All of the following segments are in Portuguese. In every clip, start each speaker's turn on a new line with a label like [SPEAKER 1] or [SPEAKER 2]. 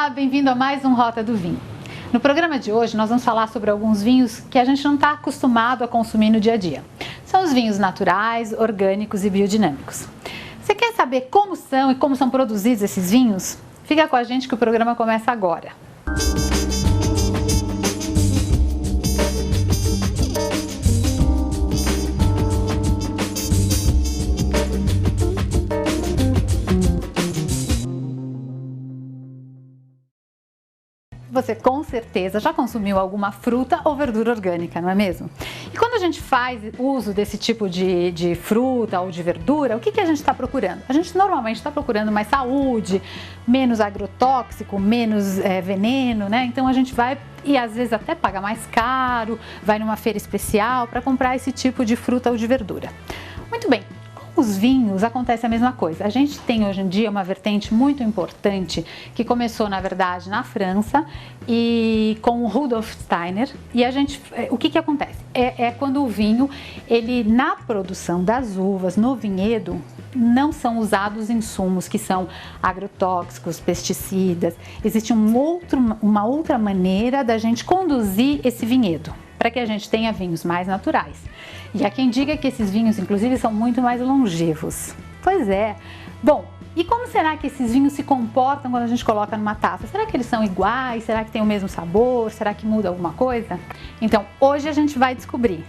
[SPEAKER 1] Olá, bem-vindo a mais um Rota do Vinho. No programa de hoje nós vamos falar sobre alguns vinhos que a gente não está acostumado a consumir no dia a dia. São os vinhos naturais, orgânicos e biodinâmicos. Você quer saber como são e como são produzidos esses vinhos? Fica com a gente que o programa começa agora. Você com certeza já consumiu alguma fruta ou verdura orgânica, não é mesmo? E quando a gente faz uso desse tipo de fruta ou de verdura, o que a gente está procurando? A gente normalmente está procurando mais saúde, menos agrotóxico, menos veneno, né? Então a gente vai e às vezes até paga mais caro, vai numa feira especial para comprar esse tipo de fruta ou de verdura. Muito bem. Os vinhos acontece a mesma coisa. A gente tem hoje em dia uma vertente muito importante que começou, na verdade, na França e com o Rudolf Steiner. E o que acontece? É quando o vinho, ele na produção das uvas, no vinhedo, não são usados insumos que são agrotóxicos, pesticidas. Existe uma outra maneira da gente conduzir esse vinhedo, para que a gente tenha vinhos mais naturais. E há quem diga que esses vinhos, inclusive, são muito mais longevos. Pois é. Bom, e como será que esses vinhos se comportam quando a gente coloca numa taça? Será que eles são iguais? Será que tem o mesmo sabor? Será que muda alguma coisa? Então, hoje a gente vai descobrir.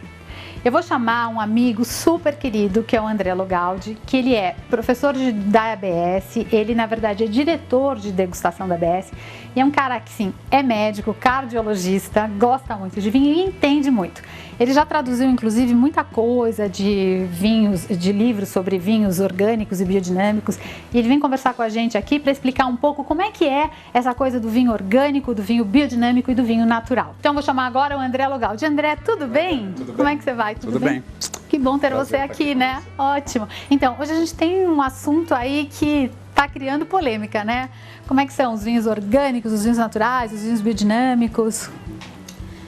[SPEAKER 1] Eu vou chamar um amigo super querido, que é o André Logaldi, que ele é professor da ABS, ele na verdade é diretor de degustação da ABS, e é um cara que sim, é médico, cardiologista, gosta muito de vinho e entende muito. Ele já traduziu inclusive muita coisa de vinhos, de livros sobre vinhos orgânicos e biodinâmicos, e ele vem conversar com a gente aqui para explicar um pouco como é que é essa coisa do vinho orgânico, do vinho biodinâmico e do vinho natural. Então vou chamar agora o André Logaldi. André, tudo bem?
[SPEAKER 2] Tudo bem.
[SPEAKER 1] Como é que você vai?
[SPEAKER 2] Tudo bem.
[SPEAKER 1] Que bom ter
[SPEAKER 2] Prazer
[SPEAKER 1] você
[SPEAKER 2] estar
[SPEAKER 1] aqui,
[SPEAKER 2] aqui
[SPEAKER 1] né? Ótimo. Então, hoje a gente tem um assunto aí que está criando polêmica, né? Como é que são os vinhos orgânicos, os vinhos naturais, os vinhos biodinâmicos?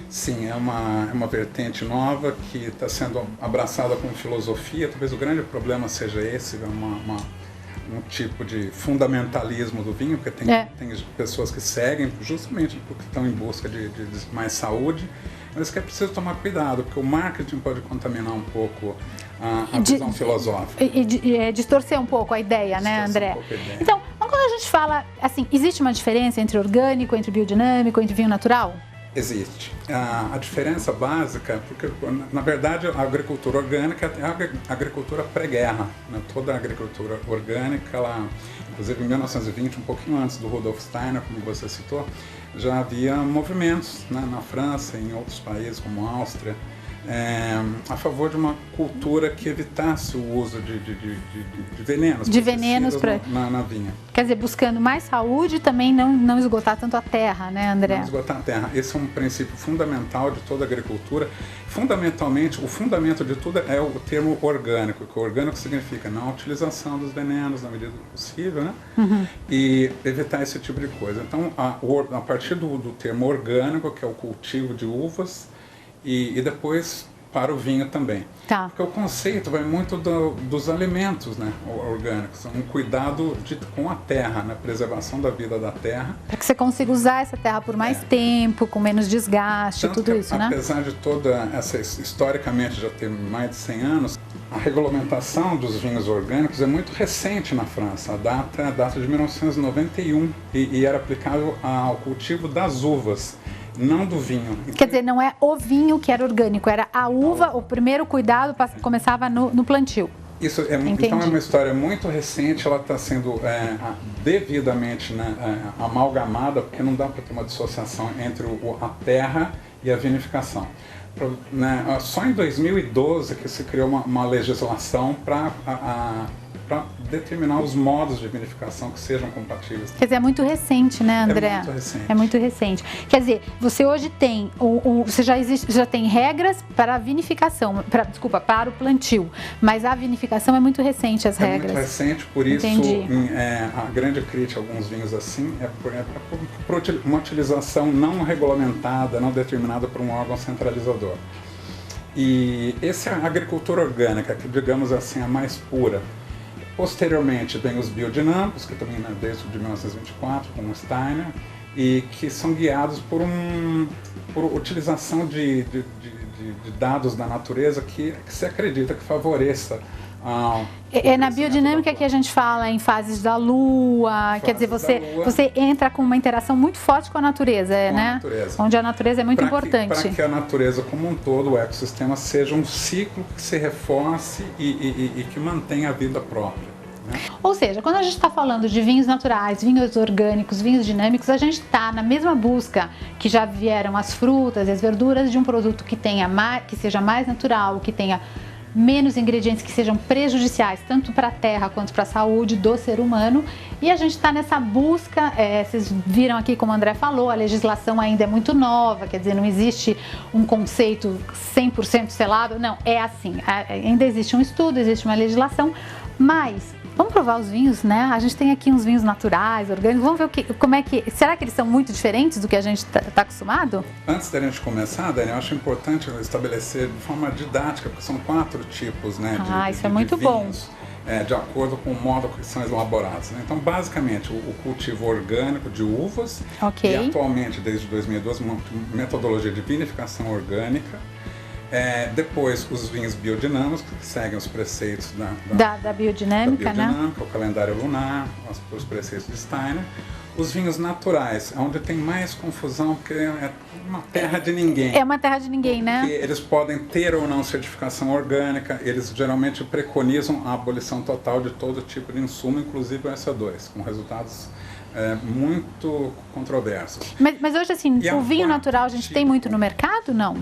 [SPEAKER 2] Sim, é uma vertente nova que está sendo abraçada com filosofia. Talvez o grande problema seja esse, um tipo de fundamentalismo do vinho, porque tem pessoas que seguem justamente porque estão em busca de mais saúde, mas que é preciso tomar cuidado, porque o marketing pode contaminar um pouco a visão filosófica.
[SPEAKER 1] E distorcer um pouco a ideia, né, André? Então, quando a gente fala, assim, existe uma diferença entre orgânico, entre biodinâmico, entre vinho natural?
[SPEAKER 2] Existe. A diferença básica, porque na verdade a agricultura orgânica é a agricultura pré-guerra, né? Toda a agricultura orgânica, ela, inclusive em 1920, um pouquinho antes do Rudolf Steiner, como você citou, já havia movimentos, né, na França e em outros países como a Áustria, a favor de uma cultura que evitasse o uso de venenos, na vinha.
[SPEAKER 1] Quer dizer, buscando mais saúde e também não esgotar tanto a terra, né, André?
[SPEAKER 2] Não esgotar a terra. Esse é um princípio fundamental de toda a agricultura. Fundamentalmente, o fundamento de tudo é o termo orgânico, que o orgânico significa não utilização dos venenos na medida do possível, né? Uhum. E evitar esse tipo de coisa. Então, a partir do termo orgânico, que é o cultivo de uvas, e depois para o vinho também.
[SPEAKER 1] Tá.
[SPEAKER 2] Porque o conceito vai muito dos alimentos, né, orgânicos, um cuidado com a terra, né, preservação da vida da terra.
[SPEAKER 1] Para que você consiga usar essa terra por mais tempo, com menos desgaste,
[SPEAKER 2] tanto
[SPEAKER 1] tudo isso, né?
[SPEAKER 2] Apesar de toda essa, historicamente já ter mais de 100 anos, a regulamentação dos vinhos orgânicos é muito recente na França. A data de 1991 e era aplicável ao cultivo das uvas, não do vinho.
[SPEAKER 1] Quer dizer, não é o vinho que era orgânico, era a uva, o primeiro cuidado começava no plantio.
[SPEAKER 2] Isso então é uma história muito recente, ela está sendo devidamente, né, amalgamada, porque não dá para ter uma dissociação entre a terra e a vinificação. Né, só em 2012 que se criou uma legislação para determinar os modos de vinificação que sejam compatíveis.
[SPEAKER 1] Quer dizer, é muito recente, né, André?
[SPEAKER 2] É muito recente.
[SPEAKER 1] É muito recente. Quer dizer, você hoje tem, você já tem regras para a vinificação, para o plantio, mas a vinificação é muito recente, as regras.
[SPEAKER 2] É muito recente, por isso a grande crítica a alguns vinhos assim é por uma utilização não regulamentada, não determinada por um órgão centralizador. E essa é a agricultura orgânica, que digamos assim, a mais pura. Posteriormente vem os biodinâmicos, que também desde 1924, com o Steiner, e que são guiados por utilização de dados da natureza que se acredita que favoreça.
[SPEAKER 1] É na biodinâmica que a gente fala em fases da lua, quer dizer, você entra com uma interação muito forte com a natureza, né? Onde a natureza é muito importante.
[SPEAKER 2] Para que a natureza como um todo, o ecossistema, seja um ciclo que se reforce e que mantenha a vida própria. Né?
[SPEAKER 1] Ou seja, quando a gente está falando de vinhos naturais, vinhos orgânicos, vinhos dinâmicos, a gente está na mesma busca que já vieram as frutas e as verduras de um produto que seja mais natural, que tenha menos ingredientes que sejam prejudiciais tanto para a terra quanto para a saúde do ser humano. E a gente está nessa busca, vocês viram aqui como o André falou, a legislação ainda é muito nova, quer dizer, não existe um conceito 100% selado, não, é assim, ainda existe um estudo, existe uma legislação, mas vamos provar os vinhos, né? A gente tem aqui uns vinhos naturais, orgânicos. Vamos ver será que eles são muito diferentes do que a gente está acostumado?
[SPEAKER 2] Antes da gente começar, Dani, eu acho importante estabelecer de forma didática, porque são 4 tipos, né?
[SPEAKER 1] Isso é muito bom.
[SPEAKER 2] De acordo com o modo que são elaborados. Né? Então, basicamente, o cultivo orgânico de uvas, e atualmente, desde 2012, uma metodologia de vinificação orgânica. Depois, os vinhos biodinâmicos, que seguem os preceitos
[SPEAKER 1] da biodinâmica, né?
[SPEAKER 2] O calendário lunar, os preceitos de Steiner. Os vinhos naturais, onde tem mais confusão, porque é uma terra de ninguém.
[SPEAKER 1] É uma terra de ninguém, né?
[SPEAKER 2] Porque eles podem ter ou não certificação orgânica, eles geralmente preconizam a abolição total de todo tipo de insumo, inclusive o SO2, com resultados muito controversos.
[SPEAKER 1] Mas hoje, assim, o vinho natural a gente tem muito no mercado, não?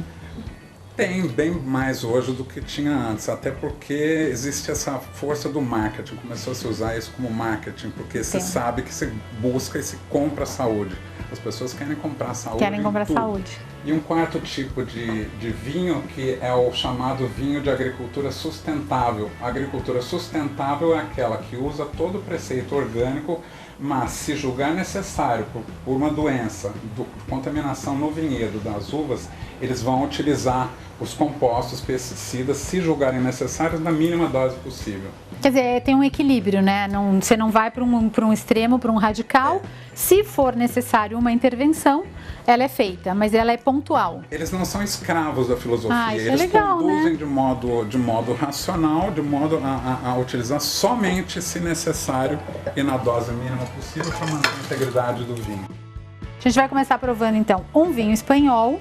[SPEAKER 2] Tem bem mais hoje do que tinha antes, até porque existe essa força do marketing, começou a se usar isso como marketing, porque se sabe que se busca e se compra saúde. As pessoas querem comprar saúde.
[SPEAKER 1] Querem comprar saúde.
[SPEAKER 2] E um quarto tipo de vinho, que é o chamado vinho de agricultura sustentável. A agricultura sustentável é aquela que usa todo o preceito orgânico, mas se julgar necessário por uma doença, contaminação no vinhedo das uvas, eles vão utilizar os compostos, pesticidas, se julgarem necessários, na mínima dose possível.
[SPEAKER 1] Quer dizer, tem um equilíbrio, né? Você não vai para um extremo, para um radical. Se for necessário uma intervenção, ela é feita, mas ela é pontual.
[SPEAKER 2] Eles não são escravos da filosofia,
[SPEAKER 1] isso
[SPEAKER 2] eles
[SPEAKER 1] é legal,
[SPEAKER 2] conduzem,
[SPEAKER 1] né?
[SPEAKER 2] de modo racional, de modo a utilizar somente se necessário e na dose mínima possível para manter a integridade do vinho.
[SPEAKER 1] A gente vai começar provando então um vinho espanhol,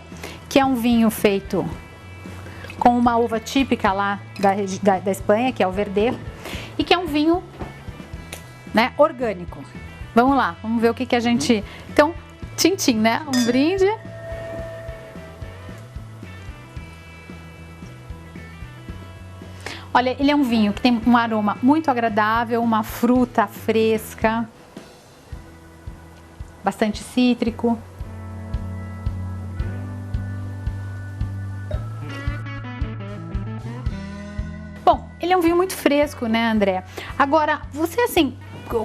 [SPEAKER 1] que é um vinho feito com uma uva típica lá da Espanha, que é o Verdejo, e que é um vinho, né, orgânico. Vamos lá, vamos ver o que a gente... Então, tchim-tchim, né? Um brinde. Olha, ele é um vinho que tem um aroma muito agradável, uma fruta fresca, bastante cítrico. Bom, ele é um vinho muito fresco, né, André? Agora, você assim,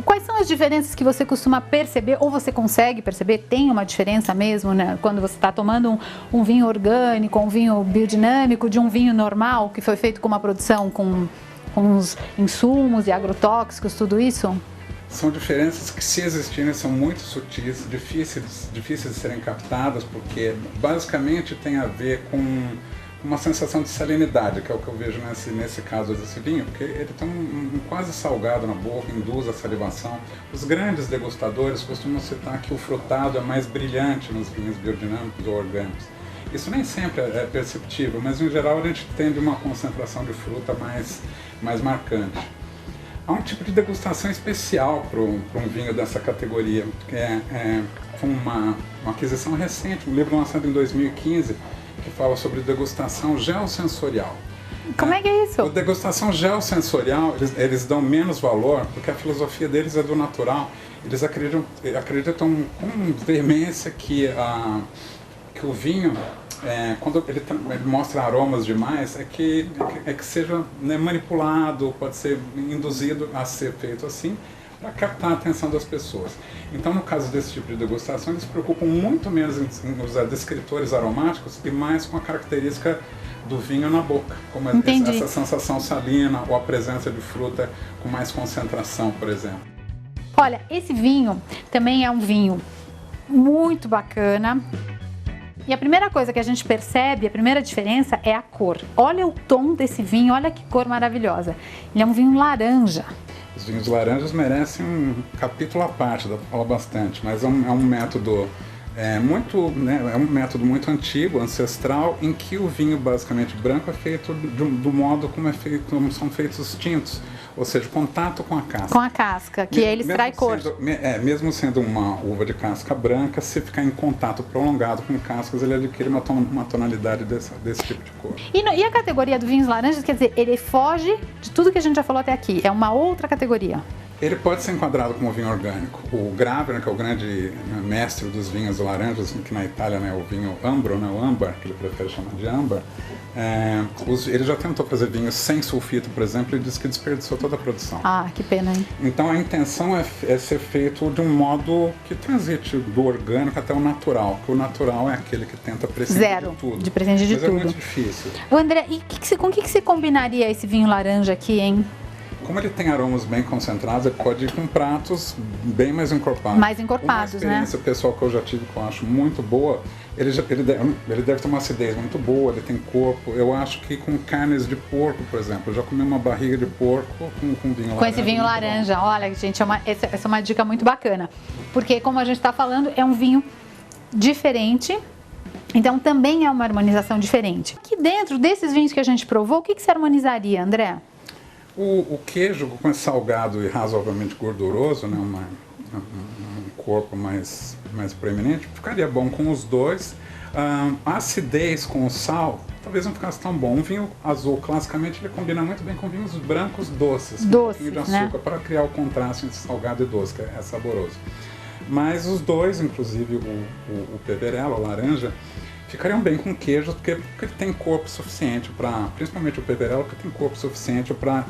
[SPEAKER 1] quais são as diferenças que você costuma perceber, ou você consegue perceber? Tem uma diferença mesmo, né? Quando você está tomando um vinho orgânico, um vinho biodinâmico, de um vinho normal, que foi feito com uma produção com os insumos e agrotóxicos, tudo isso?
[SPEAKER 2] São diferenças que, se existirem, são muito sutis, difíceis de serem captadas, porque basicamente tem a ver com uma sensação de salinidade, que é o que eu vejo nesse caso desse vinho, porque ele tem um quase salgado na boca, induz a salivação. Os grandes degustadores costumam citar que o frutado é mais brilhante nos vinhos biodinâmicos ou orgânicos. Isso nem sempre é perceptível, mas em geral a gente tende uma concentração de fruta mais marcante. Há um tipo de degustação especial para um vinho dessa categoria, que foi uma aquisição recente, um livro lançado em 2015, que fala sobre degustação geossensorial.
[SPEAKER 1] Como é que é isso?
[SPEAKER 2] A degustação geossensorial, eles dão menos valor, porque a filosofia deles é do natural. Eles acreditam com veemência que o vinho, quando ele mostra aromas demais, é que seja, né, manipulado, pode ser induzido a ser feito assim, para captar a atenção das pessoas. Então, no caso desse tipo de degustação, eles se preocupam muito menos em usar descritores aromáticos e mais com a característica do vinho na boca, como essa sensação salina ou a presença de fruta com mais concentração, por exemplo.
[SPEAKER 1] Olha, esse vinho também é um vinho muito bacana. E a primeira coisa que a gente percebe, a primeira diferença é a cor. Olha o tom desse vinho, olha que cor maravilhosa. Ele é um vinho laranja.
[SPEAKER 2] Os vinhos laranjas merecem um capítulo à parte, dá para falar bastante, mas é um método é um método muito antigo, ancestral, em que o vinho basicamente branco é feito do modo como são feitos os tintos, ou seja, contato com a casca.
[SPEAKER 1] Com a casca, que ele extrai cor.
[SPEAKER 2] Mesmo sendo uma uva de casca branca, se ficar em contato prolongado com cascas, ele adquire uma tonalidade desse tipo de cor.
[SPEAKER 1] E a categoria do vinhos laranjas, quer dizer, ele foge de tudo que a gente já falou até aqui, é uma outra categoria.
[SPEAKER 2] Ele pode ser enquadrado como vinho orgânico. O Gravina, que é o grande mestre dos vinhos laranjas, que na Itália é o vinho Ambro, o âmbar, que ele prefere chamar de âmbar, ele já tentou fazer vinhos sem sulfito, por exemplo, e disse que desperdiçou toda a produção.
[SPEAKER 1] Ah, que pena, hein?
[SPEAKER 2] Então a intenção é ser feito de um modo que transite do orgânico até o natural, porque o natural é aquele que tenta prescindir de tudo.
[SPEAKER 1] De prescindir de
[SPEAKER 2] tudo. Mas é muito difícil.
[SPEAKER 1] André, e com o que você combinaria esse vinho laranja aqui, hein?
[SPEAKER 2] Como ele tem aromas bem concentrados, ele pode ir com pratos bem mais encorpados.
[SPEAKER 1] Mais encorpados, né?
[SPEAKER 2] Uma experiência pessoal que eu já tive, que eu acho muito boa, ele deve ter uma acidez muito boa, ele tem corpo. Eu acho que com carnes de porco, por exemplo, eu já comi uma barriga de porco com vinho laranja.
[SPEAKER 1] Com esse vinho laranja, olha, gente, essa é uma dica muito bacana. Porque, como a gente está falando, é um vinho diferente. Então, também é uma harmonização diferente. Aqui dentro desses vinhos que a gente provou, o que você harmonizaria, André?
[SPEAKER 2] O queijo com esse salgado e razoavelmente gorduroso, né, um corpo mais proeminente, ficaria bom com os dois. A acidez com o sal talvez não ficasse tão bom. Um vinho azul, classicamente, ele combina muito bem com vinhos brancos doces.
[SPEAKER 1] Doces,
[SPEAKER 2] um pouquinho de açúcar, né? Para criar o contraste entre salgado e doce, que é saboroso. Mas os dois, inclusive o Peverella, o laranja, ficariam bem com queijo, porque ele tem corpo suficiente para, principalmente o Peverella, porque tem corpo suficiente para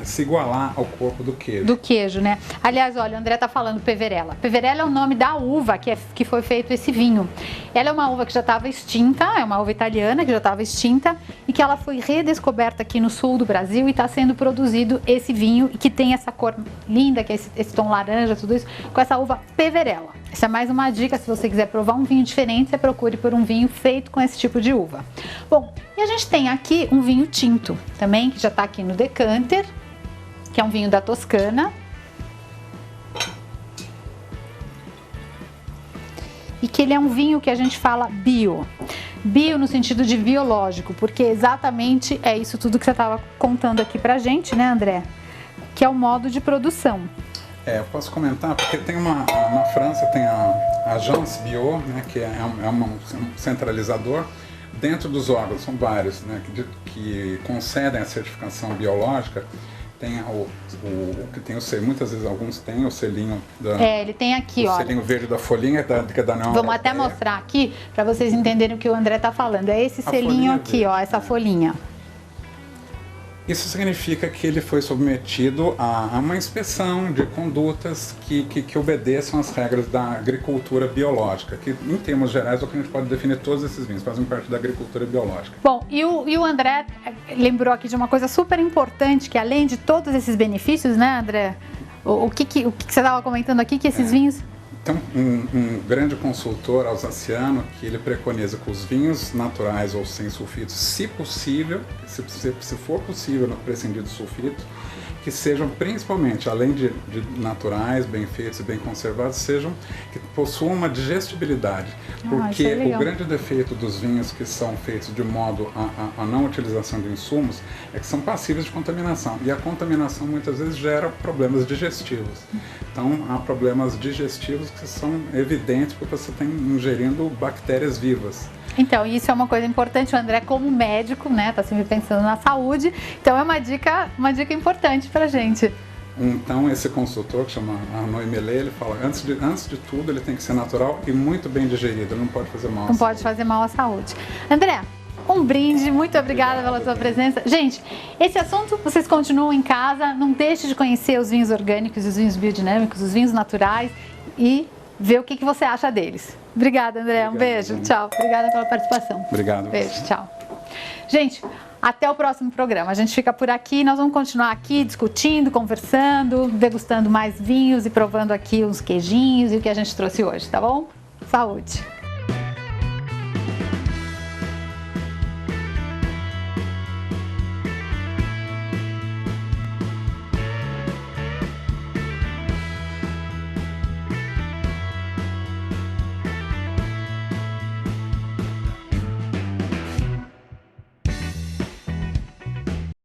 [SPEAKER 2] se igualar ao corpo do queijo.
[SPEAKER 1] Do queijo, né? Aliás, olha, o André tá falando Peverella. Peverella é o nome da uva que foi feito esse vinho. Ela é uma uva que já estava extinta, é uma uva italiana que já estava extinta e que ela foi redescoberta aqui no sul do Brasil e está sendo produzido esse vinho que tem essa cor linda, que é esse tom laranja, tudo isso, com essa uva Peverella. Essa é mais uma dica, se você quiser provar um vinho diferente, você procure por um vinho feito com esse tipo de uva. Bom, e a gente tem aqui um vinho tinto também, que já está aqui no decanter, que é um vinho da Toscana. E que ele é um vinho que a gente fala bio. Bio no sentido de biológico, porque exatamente é isso tudo que você estava contando aqui pra gente, né, André? Que é o modo de produção.
[SPEAKER 2] Eu posso comentar, porque tem na França tem a Agence Bio, né, que é um centralizador. Dentro dos órgãos, são vários, né, que concedem a certificação biológica. Tem muitas vezes alguns têm o selinho
[SPEAKER 1] ele tem aqui,
[SPEAKER 2] o selinho verde da folhinha, que é da União
[SPEAKER 1] Vamos até mostrar aqui, para vocês entenderem o que o André está falando. É esse selinho aqui, ó, essa folhinha.
[SPEAKER 2] Isso significa que ele foi submetido a uma inspeção de condutas que obedeçam às regras da agricultura biológica, que em termos gerais é o que a gente pode definir todos esses vinhos, fazem parte da agricultura biológica.
[SPEAKER 1] Bom, e o André lembrou aqui de uma coisa super importante, que além de todos esses benefícios, né, André? O que você estava comentando aqui, que esses vinhos...
[SPEAKER 2] Então, um grande consultor alsaciano que ele preconiza que os vinhos naturais ou sem sulfitos, se possível, se for possível prescindir do sulfito, que sejam principalmente, além de naturais, bem feitos e bem conservados, que possuam uma digestibilidade. Porque o grande defeito dos vinhos que são feitos de modo a não utilização de insumos é que são passíveis de contaminação. E a contaminação muitas vezes gera problemas digestivos. Então há problemas digestivos que são evidentes porque você está ingerindo bactérias vivas.
[SPEAKER 1] Então, isso é uma coisa importante, o André como médico, né, tá sempre pensando na saúde, então é uma dica importante pra gente.
[SPEAKER 2] Então, esse consultor, que chama Arnaud Mellet, ele fala, antes de tudo, ele tem que ser natural e muito bem digerido, ele não pode fazer mal à saúde.
[SPEAKER 1] Não pode fazer mal à saúde. André, um brinde, muito obrigada pela sua presença. Gente, esse assunto vocês continuam em casa, não deixe de conhecer os vinhos orgânicos, os vinhos biodinâmicos, os vinhos naturais e ver o que você acha deles. Obrigada, André. Um beijo. Tchau. Obrigada pela participação.
[SPEAKER 2] Obrigado.
[SPEAKER 1] Beijo. Tchau. Gente, até o próximo programa. A gente fica por aqui. Nós vamos continuar aqui discutindo, conversando, degustando mais vinhos e provando aqui os queijinhos e o que a gente trouxe hoje, tá bom? Saúde!